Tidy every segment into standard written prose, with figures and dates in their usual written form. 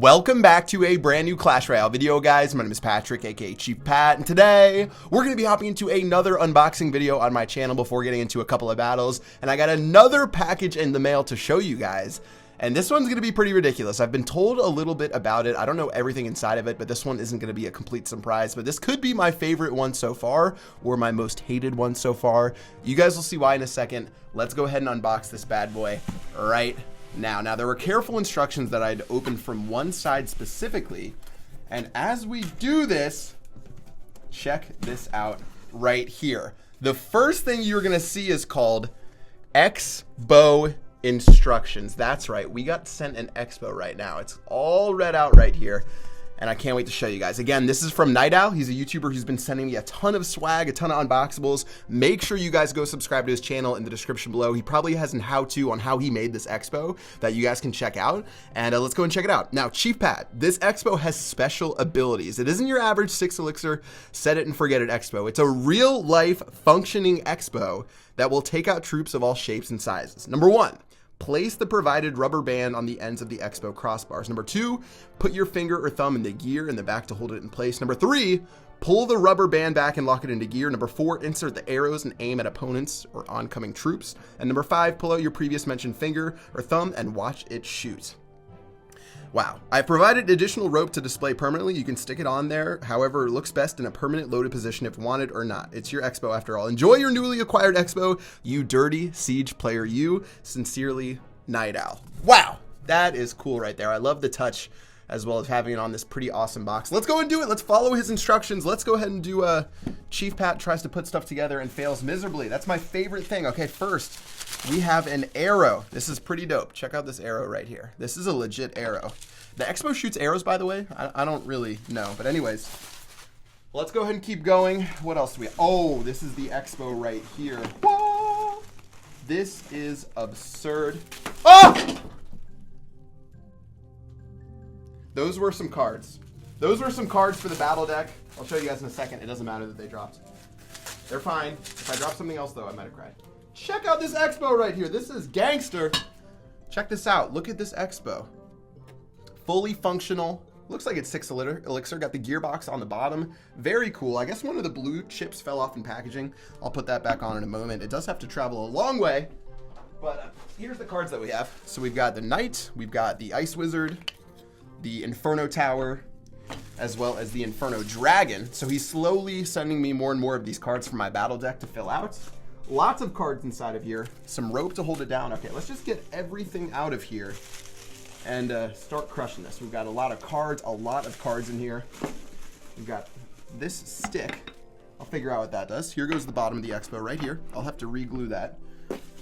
Welcome back to a brand new Clash Royale video, guys. My name is Patrick, aka Chief Pat, and today we're going to be hopping into another unboxing video on my channel before getting into a couple of battles. And I got another package in the mail to show you guys. And this one's going to be pretty ridiculous. I've been told a little bit about it. I don't know everything inside of it, but this one isn't going to be a complete surprise. But this could be my favorite one so far, or my most hated one so far. You guys will see why in a second. Let's go ahead and unbox this bad boy right now. Now, there were careful instructions that I'd open from one side specifically. And as we do this, check this out right here. The first thing you're going to see is called Expo instructions. That's right, we got sent an Expo right now. It's all read out right here, and I can't wait to show you guys. Again, this is from Night Owl. He's a YouTuber who's been sending me a ton of swag, a ton of unboxables. Make sure you guys go subscribe to his channel in the description below. He probably has an how-to on how he made this Expo that you guys can check out, and let's go and check it out. Now, Chief Pat, this Expo has special abilities. It isn't your average 6 elixir, set it and forget it Expo. It's a real-life functioning Expo that will take out troops of all shapes and sizes. Number 1, place the provided rubber band on the ends of the Expo crossbars. Number 2, put your finger or thumb in the gear in the back to hold it in place. Number 3, pull the rubber band back and lock it into gear. Number 4, insert the arrows and aim at opponents or oncoming troops. And number 5, pull out your previous mentioned finger or thumb and watch it shoot. Wow. I've provided additional rope to display permanently. You can stick it on there. However, it looks best in a permanent loaded position if wanted or not. It's your Expo after all. Enjoy your newly acquired Expo, you dirty Siege player. You, sincerely, Night Owl. Wow. That is cool right there. I love the touch as well as having it on this pretty awesome box. Let's go and do it. Let's follow his instructions. Let's go ahead and do Chief Pat tries to put stuff together and fails miserably. That's my favorite thing. Okay, first, we have an arrow. This is pretty dope. Check out this arrow right here. This is a legit arrow. The Expo shoots arrows, by the way. I don't really know. But anyways, let's go ahead and keep going. What else do we have? Oh, this is the Expo right here. Whoa! This is absurd. Oh! Those were some cards. Those were some cards for the battle deck. I'll show you guys in a second. It doesn't matter that they dropped. They're fine. If I drop something else, though, I might have cried. Check out this Expo right here. This is gangster. Check this out. Look at this Expo. Fully functional. Looks like it's 6 elixir. Got the gearbox on the bottom. Very cool. I guess one of the blue chips fell off in packaging. I'll put that back on in a moment. It does have to travel a long way. But here's the cards that we have. So we've got the Knight. We've got the Ice Wizard, the Inferno Tower, as well as the Inferno Dragon. So he's slowly sending me more and more of these cards from my battle deck to fill out. Lots of cards inside of here. Some rope to hold it down. Okay, let's just get everything out of here and start crushing this. We've got a lot of cards in here. We've got this stick. I'll figure out what that does. Here goes the bottom of the Expo right here. I'll have to re-glue that.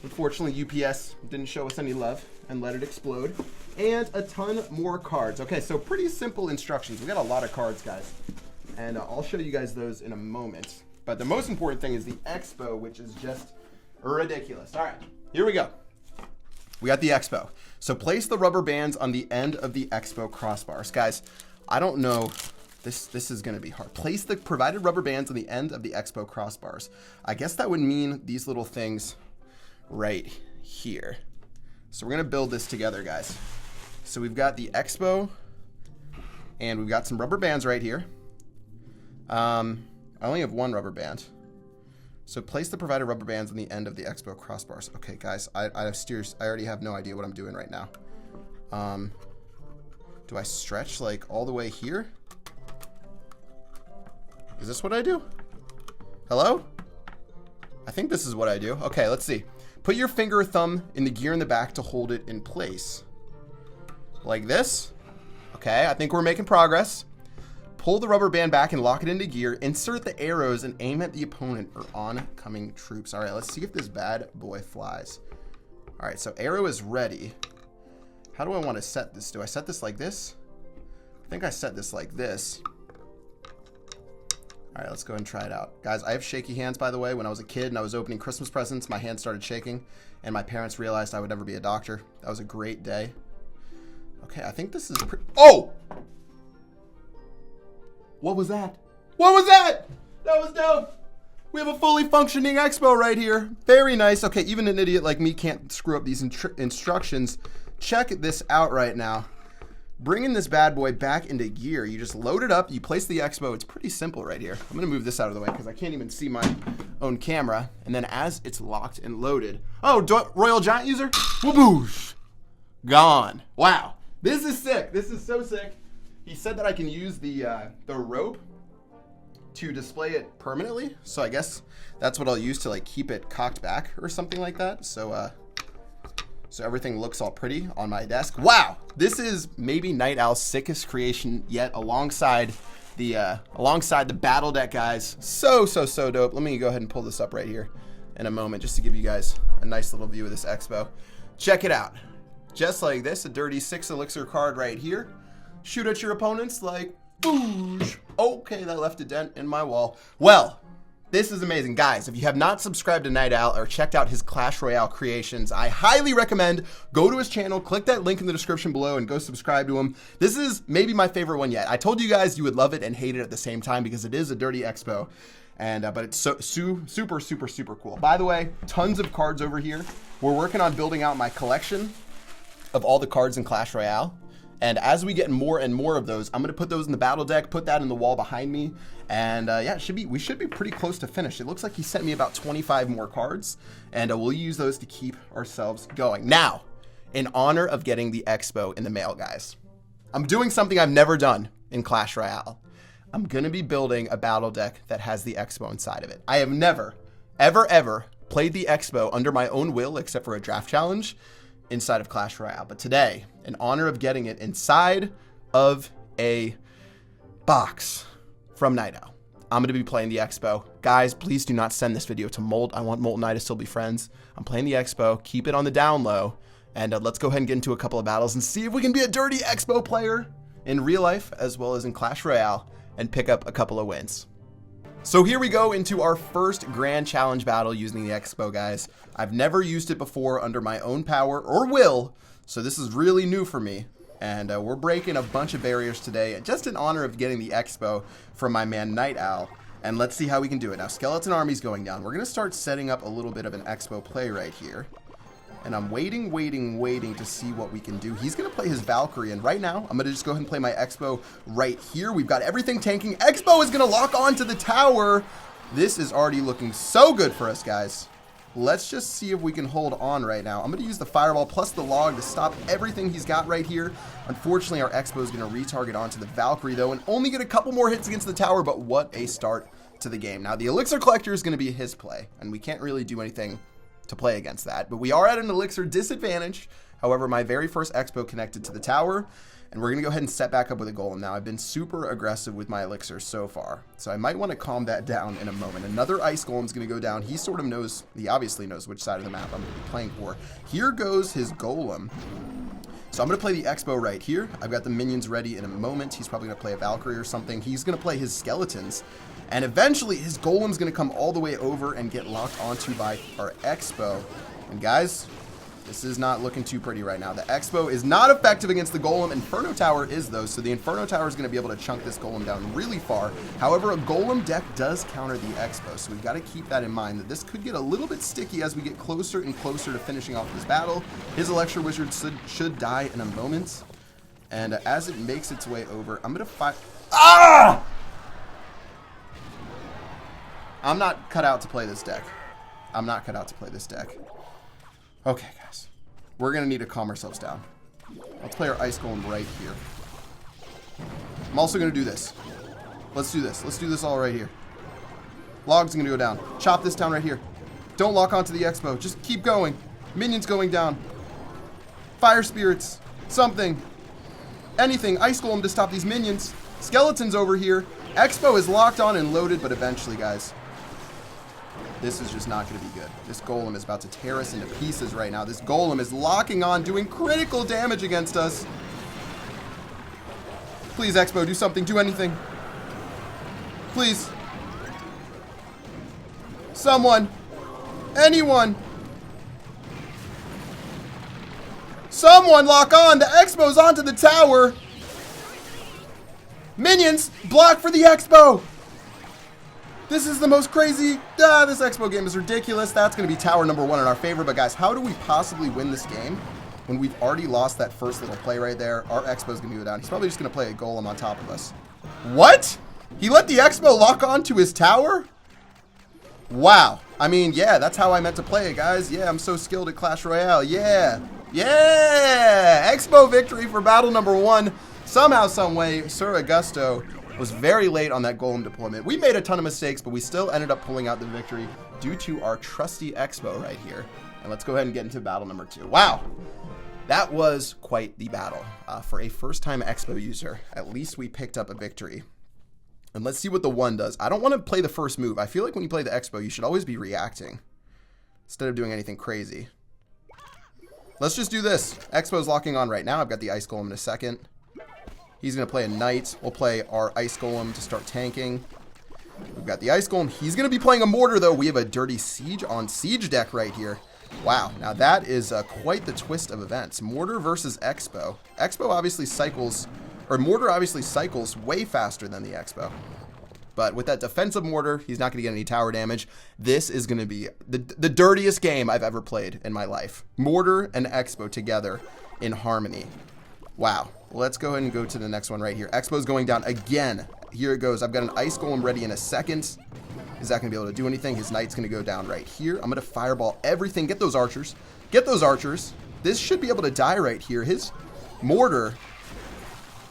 Unfortunately, UPS didn't show us any love and let it explode. And a ton more cards. Okay, so pretty simple instructions. We got a lot of cards, guys. And I'll show you guys those in a moment. But the most important thing is the Expo, which is just ridiculous. All right, here we go. We got the Expo. So place the rubber bands on the end of the Expo crossbars. Guys, I don't know. This is going to be hard. Place the provided rubber bands on the end of the Expo crossbars. I guess that would mean these little things right here. So we're going to build this together, guys. So we've got the Expo, and we've got some rubber bands right here. I only have one rubber band. So place the provided rubber bands on the end of the Expo crossbars. Okay, guys, I already have no idea what I'm doing right now. Do I stretch like all the way here? Is this what I do? Hello? I think this is what I do. Okay, let's see. Put your finger or thumb in the gear in the back to hold it in place. Like this. Okay, I think we're making progress. Pull the rubber band back and lock it into gear. Insert the arrows and aim at the opponent or oncoming troops. All right, let's see if this bad boy flies. All right, so arrow is ready. How do I want to set this? Do I set this like this? I think I set this like this. All right, let's go ahead and try it out. Guys, I have shaky hands, by the way. When I was a kid and I was opening Christmas presents, my hands started shaking, and my parents realized I would never be a doctor. That was a great day. Okay, I think this is pretty... Oh! What was that? What was that? That was dope. We have a fully functioning Expo right here. Very nice. Okay, even an idiot like me can't screw up these instructions. Check this out right now. bringing this bad boy back into gear. You just load it up, you place the Expo. It's pretty simple right here. I'm gonna move this out of the way because I can't even see my own camera. And then as it's locked and loaded, oh, Royal Giant user, whooboosh, gone. Wow, this is sick. This is so sick. He said that I can use the rope to display it permanently. So I guess that's what I'll use to like keep it cocked back or something like that. So everything looks all pretty on my desk. Wow, this is maybe Night Owl's sickest creation yet, alongside the battle deck, guys. So dope. Let me go ahead and pull this up right here in a moment just to give you guys a nice little view of this Expo. Check it out. Just like this, a dirty 6 elixir card right here. Shoot at your opponents like boosh. Okay, that left a dent in my wall. Well, this is amazing. Guys, if you have not subscribed to Night Owl or checked out his Clash Royale creations, I highly recommend go to his channel, click that link in the description below, and go subscribe to him. This is maybe my favorite one yet. I told you guys you would love it and hate it at the same time because it is a dirty Expo, and but it's super cool. By the way, tons of cards over here. We're working on building out my collection of all the cards in Clash Royale. And as we get more and more of those, I'm going to put those in the battle deck, put that in the wall behind me. And yeah, we should be pretty close to finish. It looks like he sent me about 25 more cards, and we'll use those to keep ourselves going. Now, in honor of getting the Expo in the mail, guys, I'm doing something I've never done in Clash Royale. I'm going to be building a battle deck that has the Expo inside of it. I have never, ever played the Expo under my own will, except for a draft challenge inside of Clash Royale. But today, in honor of getting it inside of a box from Night Owl, I'm going to be playing the Expo. Guys, please do not send this video to Molt. I want Molt and I to still be friends. I'm playing the Expo. Keep it on the down low. And let's go ahead and get into a couple of battles and see if we can be a dirty Expo player in real life as well as in Clash Royale and pick up a couple of wins. So here we go into our first grand challenge battle using the Expo, guys. I've never used it before under my own power or will, so this is really new for me. And we're breaking a bunch of barriers today, just in honor of getting the Expo from my man Night Owl. And let's see how we can do it. Now, Skeleton Army's going down. We're going to start setting up a little bit of an Expo play right here. And I'm waiting to see what we can do. He's going to play his Valkyrie, and right now, I'm going to just go ahead and play my Expo right here. We've got everything tanking. Expo is going to lock onto the tower. This is already looking so good for us, guys. Let's just see if we can hold on right now. I'm going to use the Fireball plus the Log to stop everything he's got right here. Unfortunately, our Expo is going to retarget onto the Valkyrie, though, and only get a couple more hits against the tower, but what a start to the game. Now, the Elixir Collector is going to be his play, and we can't really do anything to play against that, but we are at an elixir disadvantage. However, my very first Expo connected to the tower, and we're gonna go ahead and set back up with a golem. Now, I've been super aggressive with my elixir so far, so I might want to calm that down in a moment. Another ice golem's gonna go down. He obviously knows which side of the map I'm gonna be playing for. Here goes his golem. So I'm going to play the Expo right here. I've got the minions ready in a moment. He's probably going to play a Valkyrie or something. He's going to play his skeletons. And eventually his golem's going to come all the way over and get locked onto by our Expo. And guys, this is not looking too pretty right now. The Expo is not effective against the golem. Inferno Tower is, though, so the Inferno Tower is going to be able to chunk this golem down really far. However, a golem deck does counter the Expo, so we've got to keep that in mind, that this could get a little bit sticky as we get closer and closer to finishing off this battle. His Electro Wizard should die in a moment. And as it makes its way over, I'm going to fight... Ah! I'm not cut out to play this deck. I'm not cut out to play this deck. Okay, guys. We're going to need to calm ourselves down. Let's play our Ice Golem right here. I'm also going to do this. Let's do this. Let's do this all right here. Log's going to go down. Chop this down right here. Don't lock onto the Expo. Just keep going. Minions going down. Fire Spirits. Something. Anything. Ice Golem to stop these minions. Skeletons over here. Expo is locked on and loaded, but eventually, guys, this is just not going to be good. This golem is about to tear us into pieces right now. This golem is locking on, doing critical damage against us. Please, Expo, do something. Do anything. Please. Someone. Anyone. Someone lock on. The Expo's onto the tower. Minions, block for the Expo. This is the most crazy. This Expo game is ridiculous. That's going to be tower number 1 in our favor. But guys, how do we possibly win this game when we've already lost that first little play right there. Our Expo's going to go down. He's probably just going to play a golem on top of us. What? He let the Expo lock on to his tower? Wow. I mean, yeah, that's how I meant to play it, guys. Yeah, I'm so skilled at Clash Royale. Yeah. Yeah! Expo victory for battle number 1. Somehow, someway, Sir Augusto was very late on that golem deployment. We made a ton of mistakes, but we still ended up pulling out the victory due to our trusty Expo right here. And let's go ahead and get into battle number 2. Wow. That was quite the battle. For a first-time Expo user, at least we picked up a victory. And let's see what the 1 does. I don't want to play the first move. I feel like when you play the Expo, you should always be reacting instead of doing anything crazy. Let's just do this. Expo's locking on right now. I've got the Ice Golem in a second. He's going to play a Knight. We'll play our Ice Golem to start tanking. We've got the Ice Golem. He's going to be playing a Mortar, though. We have a Dirty Siege on Siege deck right here. Wow. Now, that is quite the twist of events. Mortar versus Expo. Expo obviously cycles, or Mortar obviously cycles way faster than the Expo. But with that defensive Mortar, he's not going to get any tower damage. This is going to be the dirtiest game I've ever played in my life. Mortar and Expo together in harmony. Wow. Let's go ahead and go to the next one right here. Expo's going down again. Here it goes. I've got an Ice Golem ready in a second. Is that going to be able to do anything? His Knight's going to go down right here. I'm going to fireball everything. Get those archers. Get those archers. This should be able to die right here. His Mortar...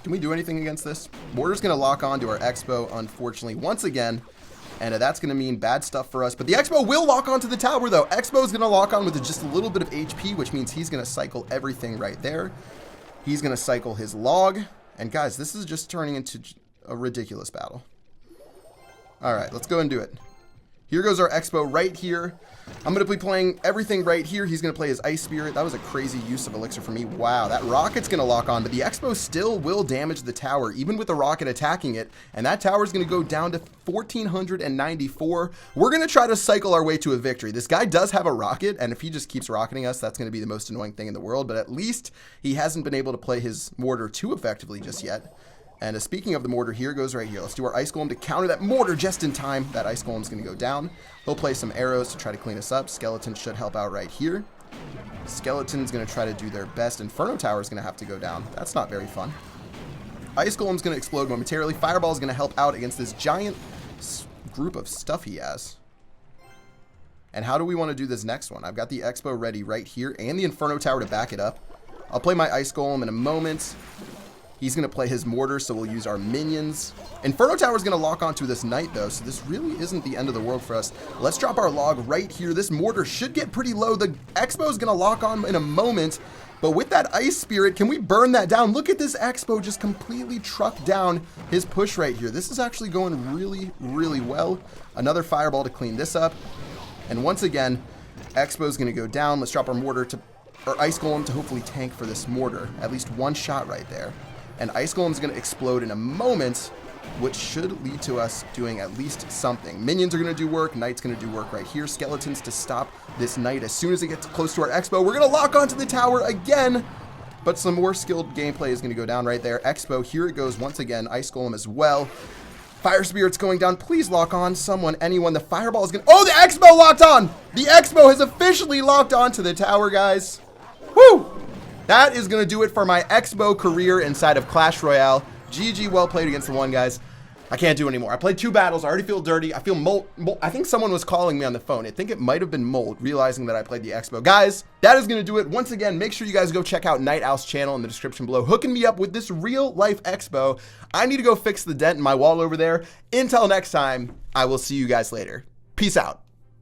Can we do anything against this? Mortar's going to lock on to our Expo, unfortunately, once again. And that's going to mean bad stuff for us. But the Expo will lock onto the tower, though. Expo's going to lock on with just a little bit of HP, which means he's going to cycle everything right there. He's going to cycle his log. And, guys, this is just turning into a ridiculous battle. All right, let's go and do it. Here goes our Expo right here. I'm going to be playing everything right here. He's going to play his Ice Spirit. That was a crazy use of Elixir for me. Wow, that Rocket's going to lock on, but the Expo still will damage the tower, even with the Rocket attacking it. And that tower is going to go down to 1,494. We're going to try to cycle our way to a victory. This guy does have a Rocket, and if he just keeps rocketing us, that's going to be the most annoying thing in the world. But at least he hasn't been able to play his Mortar too effectively just yet. And speaking of the Mortar, here goes right here. Let's do our Ice Golem to counter that Mortar just in time. That Ice Golem's going to go down. He'll play some arrows to try to clean us up. Skeleton should help out right here. Skeleton's going to try to do their best. Inferno Tower is going to have to go down. That's not very fun. Ice Golem's going to explode momentarily. Fireball is going to help out against this giant group of stuff he has. And how do we want to do this next one? I've got the Expo ready right here and the Inferno Tower to back it up. I'll play my Ice Golem in a moment. He's going to play his Mortar, so we'll use our minions. Inferno Tower is going to lock onto this Knight, though, so this really isn't the end of the world for us. Let's drop our log right here. This Mortar should get pretty low. The Expo is going to lock on in a moment, but with that Ice Spirit, can we burn that down? Look at this Expo just completely truck down his push right here. This is actually going really, really well. Another Fireball to clean this up. And once again, Expo is going to go down. Let's drop our Mortar to, or Ice Golem to hopefully tank for this Mortar. At least one shot right there. And Ice Golem's going to explode in a moment, which should lead to us doing at least something. Minions are going to do work. Knight's going to do work right here. Skeletons to stop this Knight as soon as it gets close to our Expo. We're going to lock onto the tower again, but some more skilled gameplay is going to go down right there. Expo, here it goes once again. Ice Golem as well. Fire Spirit's going down. Please lock on. Someone, anyone. The Fireball is going to... Oh, the Expo locked on! The Expo has officially locked onto the tower, guys. Woo! That is going to do it for my Expo career inside of Clash Royale. GG, well played against the 1, guys. I can't do anymore. I played 2 battles. I already feel dirty. I feel mold. I think someone was calling me on the phone. I think it might have been Mold, realizing that I played the Expo. Guys, that is going to do it. Once again, make sure you guys go check out Night Owl's channel in the description below, hooking me up with this real-life Expo. I need to go fix the dent in my wall over there. Until next time, I will see you guys later. Peace out.